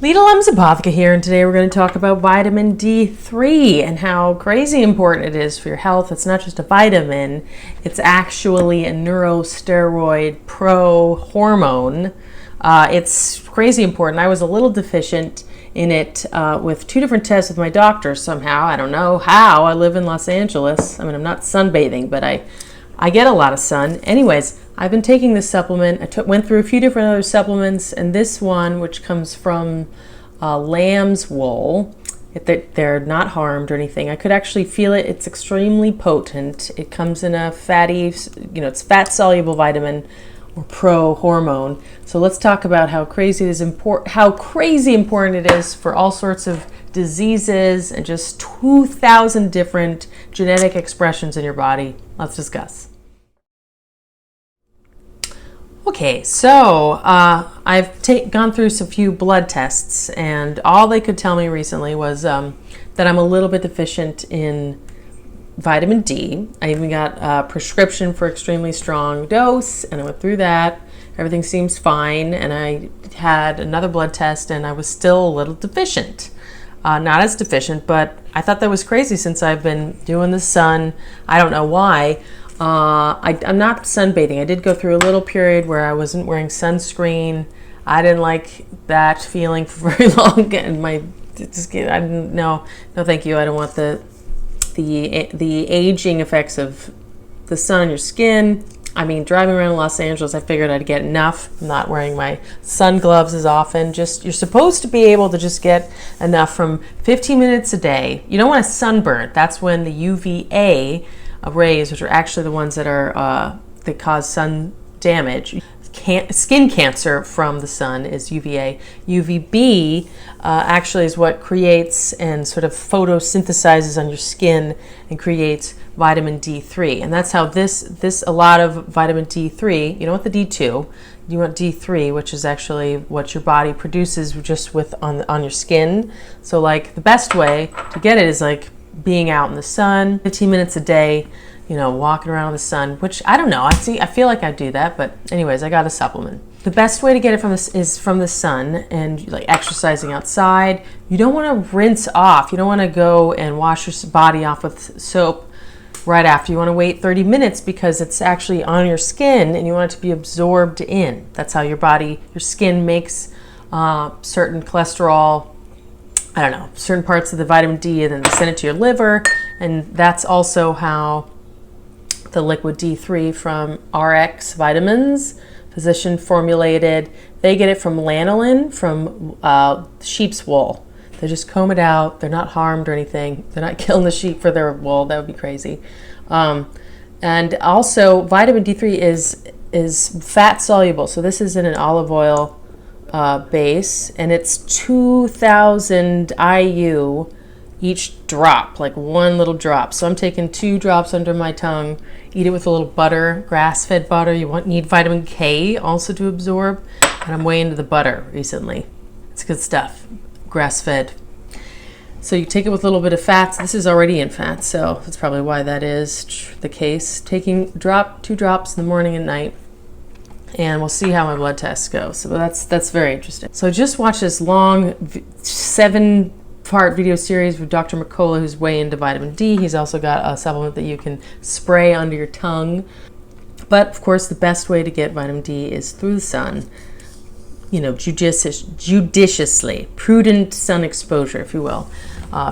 Leda Apothecary here, and today we're going to talk about vitamin D3 and how crazy important it is for your health. It's not just a vitamin, it's actually a neurosteroid pro-hormone. It's crazy important. I was a little deficient in it with 2 different tests with my doctor somehow. I don't know how. I live in Los Angeles. I mean, I'm not sunbathing, but I get a lot of sun. Anyways, I've been taking this supplement. I went through a few different other supplements, and this one, which comes from lamb's wool, they're not harmed or anything. I could actually feel it. It's extremely potent. It comes in a fatty, it's fat-soluble vitamin or pro-hormone. So let's talk about how crazy important it is for all sorts of diseases and just 2,000 different genetic expressions in your body. Let's discuss. Okay, so I've gone through some few blood tests, and all they could tell me recently was that I'm a little bit deficient in vitamin D. I even got a prescription for extremely strong dose, and I went through that. Everything seems fine, and I had another blood test, and I was still a little deficient. Not as deficient, but I thought that was crazy since I've been doing the sun. I don't know why. I'm not sunbathing. I did go through a little period where I wasn't wearing sunscreen. I didn't like that feeling for very long, and I didn't know. No, thank you. I don't want the aging effects of the sun on your skin. I mean, driving around Los Angeles, I figured I'd get enough. I'm not wearing my sun gloves as often. You're supposed to be able to just get enough from 15 minutes a day. You don't want a sunburn. That's when the UVA rays, which are actually the ones that that cause sun damage. Skin cancer from the sun is UVA. UVB actually is what creates and sort of photosynthesizes on your skin and creates vitamin D3. And that's how a lot of vitamin D3, you don't want the D2, you want D3, which is actually what your body produces just on your skin. So like the best way to get it is like being out in the sun 15 minutes a day, walking around in the sun, which I don't know. I feel like I do that, but anyways, I got a supplement. The best way to get it is from the sun and like exercising outside. You don't want to rinse off. You don't want to go and wash your body off with soap right after. You want to wait 30 minutes because it's actually on your skin and you want it to be absorbed in. That's how your skin makes certain cholesterol, certain parts of the vitamin D, and then they send it to your liver. And that's also how the liquid D3 from RX Vitamins, physician formulated, they get it from lanolin, from sheep's wool. They just comb it out. They're not harmed or anything. They're not killing the sheep for their wool. That would be crazy. And also vitamin D3 is fat soluble. So this is in an olive oil base, and it's 2,000 IU each drop, like one little drop. So I'm taking 2 drops under my tongue, eat it with a little butter, grass-fed butter. You need vitamin K also to absorb, and I'm way into the butter recently. It's good stuff, grass-fed. So you take it with a little bit of fats. This is already in fat, so that's probably why that is the case. Taking 2 drops in the morning and night, and we'll see how my blood tests go. So that's very interesting. So just watch this long 7-part video series with Dr. McCullough, who's way into vitamin D. He's also got a supplement that you can spray under your tongue. But of course, the best way to get vitamin D is through the sun. Judiciously, prudent sun exposure, if you will.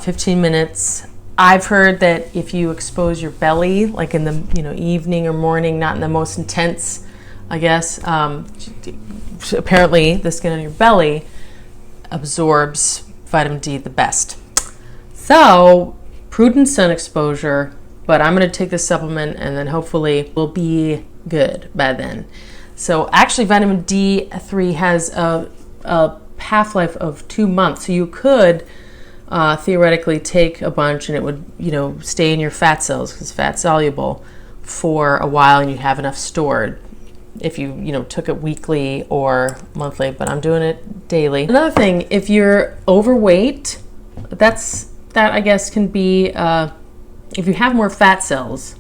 15 minutes. I've heard that if you expose your belly, like in the evening or morning, not in the most intense, I guess, apparently the skin on your belly absorbs vitamin D the best. So prudent sun exposure, but I'm going to take this supplement and then hopefully we'll be good by then. So actually vitamin D3 has a half-life of 2 months. So you could theoretically take a bunch and it would, stay in your fat cells because it's fat soluble for a while and you have enough stored if you, took it weekly or monthly, but I'm doing it daily. Another thing, if you're overweight, that I guess can be, if you have more fat cells,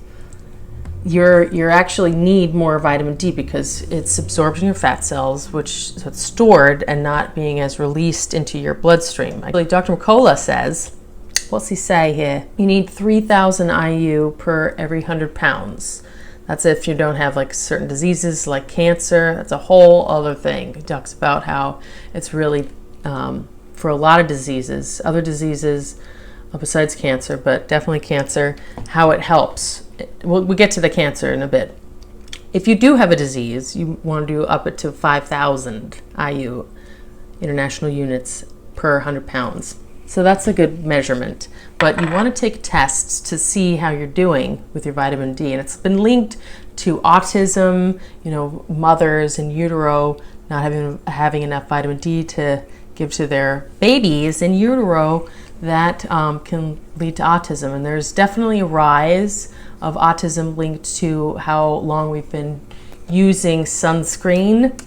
you're actually need more vitamin D because it's absorbed in your fat cells, so it's stored and not being as released into your bloodstream. Actually, Dr. McCullough says, what's he say here? You need 3,000 IU per every 100 pounds. That's if you don't have like certain diseases like cancer. That's a whole other thing. He talks about how it's really for a lot of diseases, other diseases besides cancer, but definitely cancer, how it helps. We'll get to the cancer in a bit. If you do have a disease, you want to do up it to 5,000 IU, international units per 100 pounds. So that's a good measurement. But you want to take tests to see how you're doing with your vitamin D. And it's been linked to autism, mothers in utero not having enough vitamin D to give to their babies in utero. That can lead to autism. And there's definitely a rise of autism linked to how long we've been using sunscreen.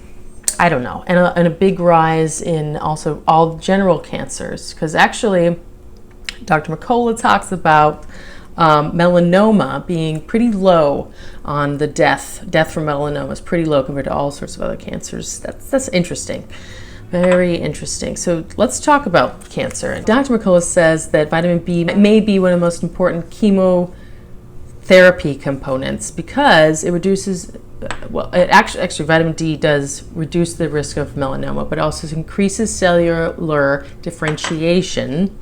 I don't know. And a big rise in also all general cancers. Because actually, Dr. McCullough talks about melanoma being pretty low on the death. Death from melanoma is pretty low compared to all sorts of other cancers. That's interesting. Very interesting. So let's talk about cancer. Dr. McCullough says that vitamin B may be one of the most important chemotherapy components because it reduces, actually vitamin D does reduce the risk of melanoma, but also increases cellular differentiation.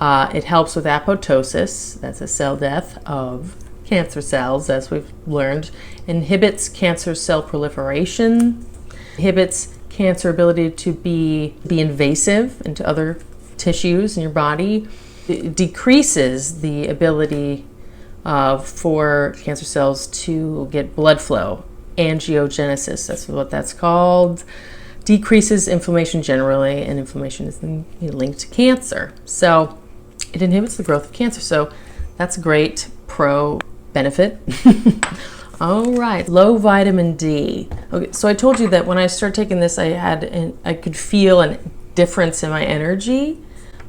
It helps with apoptosis, that's a cell death of cancer cells, as we've learned, inhibits cancer cell proliferation, inhibits cancer ability to be invasive into other tissues in your body. It decreases the ability for cancer cells to get blood flow. Angiogenesis, that's what that's called. Decreases inflammation generally, and inflammation is linked to cancer. So it inhibits the growth of cancer. So that's a great pro benefit. All right, low vitamin D. Okay, so I told you that when I started taking this, I could feel a difference in my energy,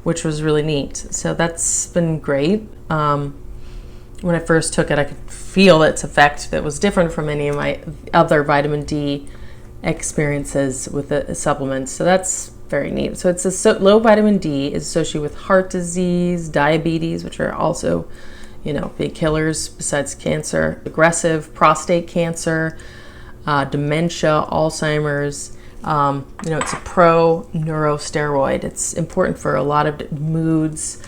which was really neat. So that's been great. When I first took it, I could feel its effect that was different from any of my other vitamin D experiences with the supplements. So that's very neat. So it's low vitamin D is associated with heart disease, diabetes, which are also big killers besides cancer, aggressive prostate cancer, dementia, Alzheimer's. It's a pro-neurosteroid. It's important for a lot of moods,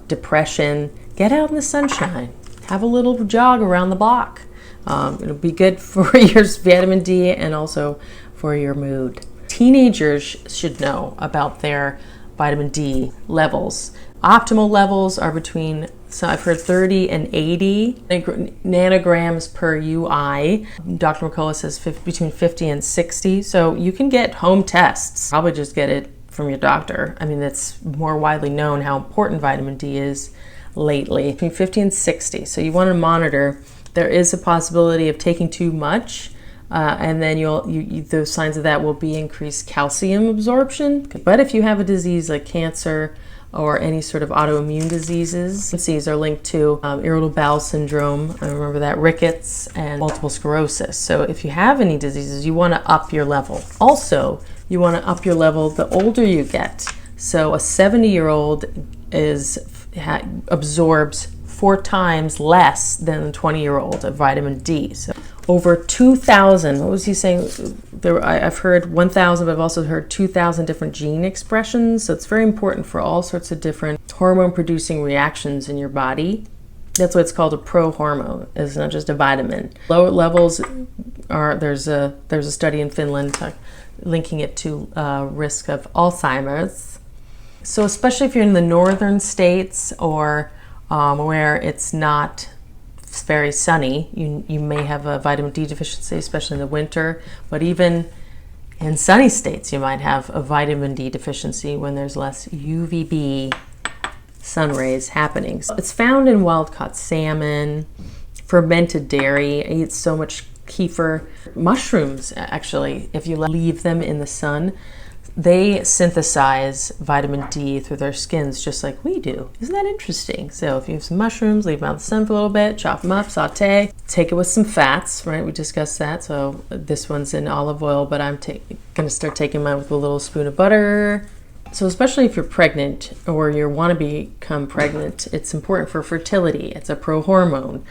depression. Get out in the sunshine. Have a little jog around the block. It'll be good for your vitamin D and also for your mood. Teenagers should know about their vitamin D levels. Optimal levels are between, so I've heard 30 and 80 nanograms per UI. Dr. McCullough says between 50 and 60. So you can get home tests. Probably just get it from your doctor. I mean, it's more widely known how important vitamin D is lately. Between 50 and 60. So you want to monitor. There is a possibility of taking too much. And then the signs of that will be increased calcium absorption. But if you have a disease like cancer or any sort of autoimmune diseases, these are linked to irritable bowel syndrome, I remember that, rickets, and multiple sclerosis. So if you have any diseases, you want to up your level. Also, you want to up your level the older you get. So a 70-year-old absorbs 4 times less than a 20-year-old of vitamin D. So over 2,000, what was he saying? I've heard 1,000, but I've also heard 2,000 different gene expressions. So it's very important for all sorts of different hormone-producing reactions in your body. That's why it's called a pro-hormone. It's not just a vitamin. Lower levels there's a study in Finland linking it to risk of Alzheimer's. So especially if you're in the northern states or where it's not very sunny, you may have a vitamin D deficiency, especially in the winter. But even in sunny states, you might have a vitamin D deficiency when there's less UVB sun rays happening. So it's found in wild-caught salmon, fermented dairy. I eat so much kefir. Mushrooms, actually, if you leave them in the sun, they synthesize vitamin D through their skins just like we do. Isn't that interesting? So if you have some mushrooms, leave them out in the sun for a little bit, chop them up, saute, take it with some fats, right? We discussed that. So this one's in olive oil, but I'm going to start taking mine with a little spoon of butter. So especially if you're pregnant or you want to become pregnant, it's important for fertility. It's a pro-hormone.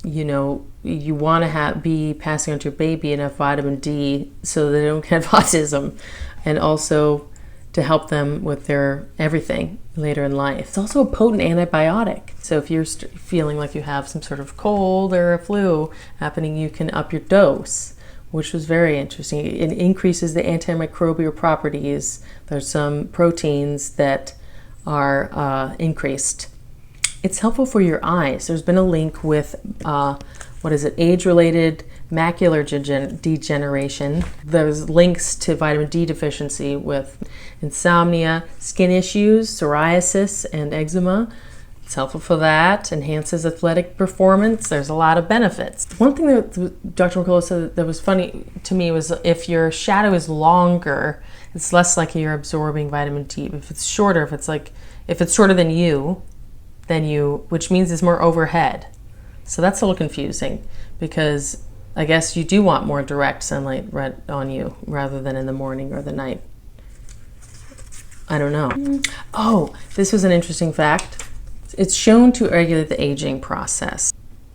You know, you want to be passing on to your baby enough vitamin D so they don't have autism, and also to help them with their everything later in life. It's also a potent antibiotic. So if you're feeling like you have some sort of cold or a flu happening, you can up your dose, which was very interesting. It increases the antimicrobial properties. There's some proteins that are increased. It's helpful for your eyes. There's been a link with, age-related macular degeneration. There's links to vitamin D deficiency with insomnia, skin issues, psoriasis, and eczema. It's helpful for that, enhances athletic performance. There's a lot of benefits. One thing that Dr. McCullough said that was funny to me was if your shadow is longer, it's less likely you're absorbing vitamin D. If it's shorter, if it's shorter than you, which means it's more overhead. So that's a little confusing because I guess you do want more direct sunlight right on you rather than in the morning or the night. I don't know. Oh, this was an interesting fact. It's shown to regulate the aging process.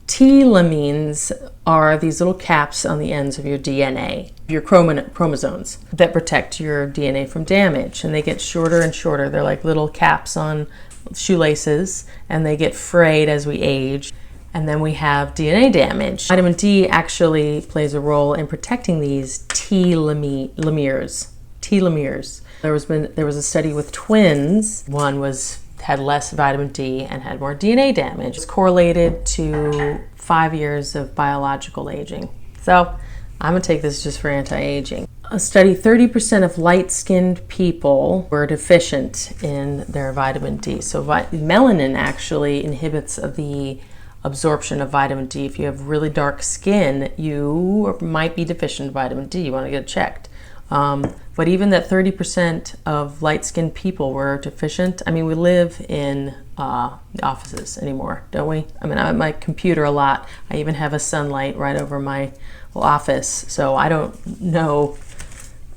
Telomeres are these little caps on the ends of your DNA, your chromosomes, that protect your DNA from damage, and they get shorter and shorter. They're like little caps on shoelaces, and they get frayed as we age, and then we have DNA damage. Vitamin D actually plays a role in protecting these telomeres. There was a study with twins. One had less vitamin D and had more DNA damage. It's correlated to 5 years of biological aging. So I'm gonna take this just for anti-aging. A study, 30% of light-skinned people were deficient in their vitamin D. So melanin actually inhibits the absorption of vitamin D. If you have really dark skin, you might be deficient in vitamin D. You want to get it checked. But even that 30% of light-skinned people were deficient. I mean, we live in offices anymore, don't we? I mean, I'm at my computer a lot. I even have a sunlight right over my office. So I don't know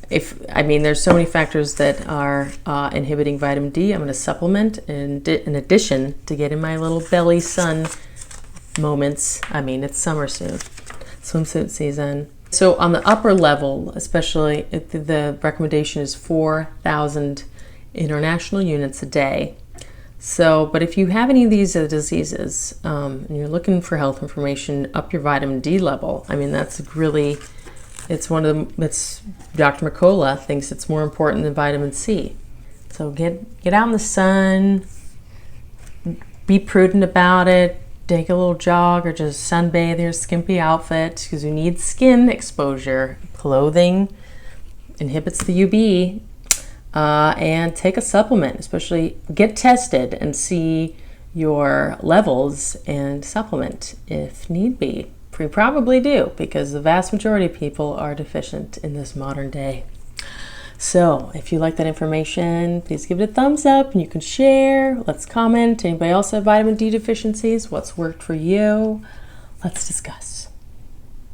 there's so many factors that are inhibiting vitamin D. I'm going to supplement in addition to getting my little belly sun moments. I mean, it's summer soon, swimsuit season. So on the upper level, especially, the recommendation is 4,000 international units a day. So, but if you have any of these diseases and you're looking for health information, up your vitamin D level. I mean, that's really, it's Dr. McCullough thinks it's more important than vitamin C. So get out in the sun, be prudent about it. Take a little jog or just sunbathe your skimpy outfit because you need skin exposure. Clothing inhibits the UV, and take a supplement, especially get tested and see your levels and supplement if need be. We probably do because the vast majority of people are deficient in this modern day. So if you like that information, please give it a thumbs up and you can share. Let's comment. Anybody else have vitamin D deficiencies? What's worked for you? Let's discuss.